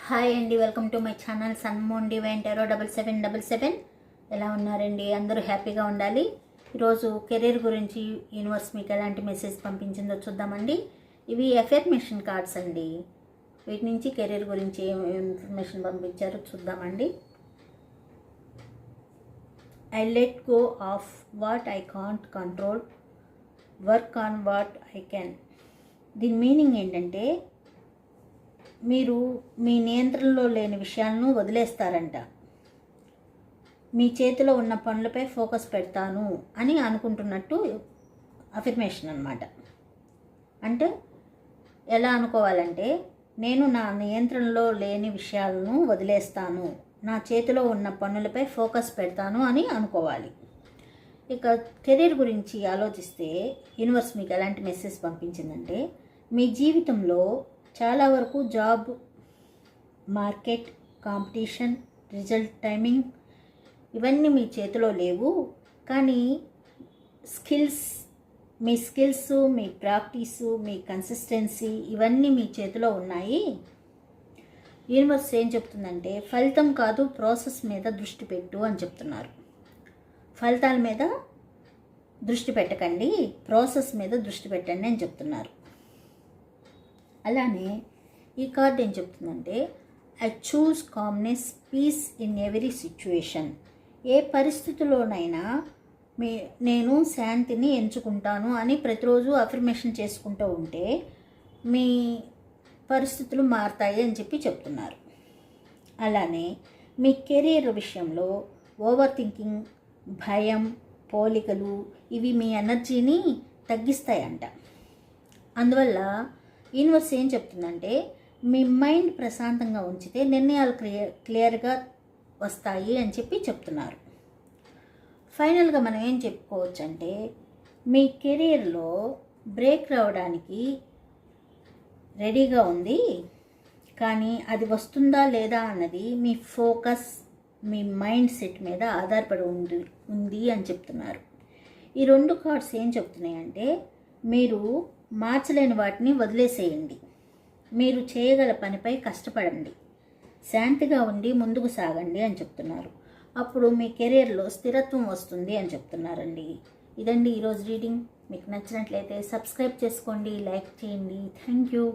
Hi అండి, welcome to my channel Sun Moon Divine Tarot 7777. ఎలా ఉన్నారండి? అందరూ హ్యాపీగా ఉండాలి. ఈరోజు కెరీర్ గురించి యూనివర్స్ మీకు ఎలాంటి మెసేజ్ పంపించిందో చూద్దామండి. ఇవి ఎఫర్మేషన్ కార్డ్స్ అండి. వీటి నుంచి కెరీర్ గురించి ఏం ఇన్ఫర్మేషన్ పంపించారో చూద్దామండి. I let go of what I can't control, work on what I can. దీని మీనింగ్ ఏంటంటే, మీరు మీ నియంత్రణలో లేని విషయాలను వదిలేస్తారంట. మీ చేతిలో ఉన్న పనులపై ఫోకస్ పెడతాను అని అనుకుంటున్నట్టు అఫర్మేషన్ అన్నమాట. అంటే ఎలా అనుకోవాలంటే, నేను నా నియంత్రణలో లేని విషయాలను వదిలేస్తాను, నా చేతిలో ఉన్న పనులపై ఫోకస్ పెడతాను అని అనుకోవాలి. ఇక కెరీర్ గురించి ఆలోచిస్తే యూనివర్స్ మీకు ఎలాంటి మెసేజ్ పంపించిందంటే, మీ జీవితంలో చాలా వరకు job market, competition, result timing ఇవన్నీ మీ చేతిలో లేవు. కానీ మీ స్కిల్స్, మీ ప్రాక్టీసు, మీ కన్సిస్టెన్సీ ఇవన్నీ మీ చేతిలో ఉన్నాయి. యూనివర్స్ ఏం చెప్తుందంటే, ఫలితం కాదు ప్రాసెస్ మీద దృష్టి పెట్టు అని చెప్తున్నారు. ఫలితాల మీద దృష్టి పెట్టకండి, ప్రాసెస్ మీద దృష్టి పెట్టండి అని చెప్తున్నారు. అలానే ఈ కార్డ్ ఏం చెప్తుందంటే, I choose calmness, peace in every situation. ఏ పరిస్థితిలోనైనా నేను శాంతిని ఎంచుకుంటాను అని ప్రతిరోజు అఫర్మేషన్ చేసుకుంటూ ఉంటే మీ పరిస్థితులు మారుతాయి అని చెప్తున్నారు. అలానే మీ కెరీర్ విషయంలో ఓవర్ థింకింగ్, భయం, పోలికలు ఇవి మీ ఎనర్జీని తగ్గిస్తాయంట. అందువల్ల యూనివర్స్ ఏం చెప్తుందంటే, మీ మైండ్ ప్రశాంతంగా ఉంచితే నిర్ణయాలు క్లియర్గా వస్తాయి అని చెప్తున్నారు. ఫైనల్గా మనం ఏం చెప్పుకోవచ్చు అంటే, మీ కెరీర్లో బ్రేక్ రావడానికి రెడీగా ఉంది, కానీ అది వస్తుందా లేదా అన్నది మీ ఫోకస్, మీ మైండ్ సెట్ మీద ఆధారపడి ఉంది అని చెప్తున్నారు. ఈ రెండు కార్డ్స్ ఏం చెప్తున్నాయంటే, మీరు మార్చలేని వాటిని వదిలేసేయండి, మీరు చేయగల పనిపై కష్టపడండి, శాంతిగా ఉండి ముందుకు సాగండి అని చెప్తున్నారు. అప్పుడు మీ కెరీర్లో స్థిరత్వం వస్తుంది అని చెప్తున్నారండి. ఇదండి ఈరోజు రీడింగ్. మీకు నచ్చినట్లయితే సబ్స్క్రైబ్ చేసుకోండి, లైక్ చేయండి. Thank you.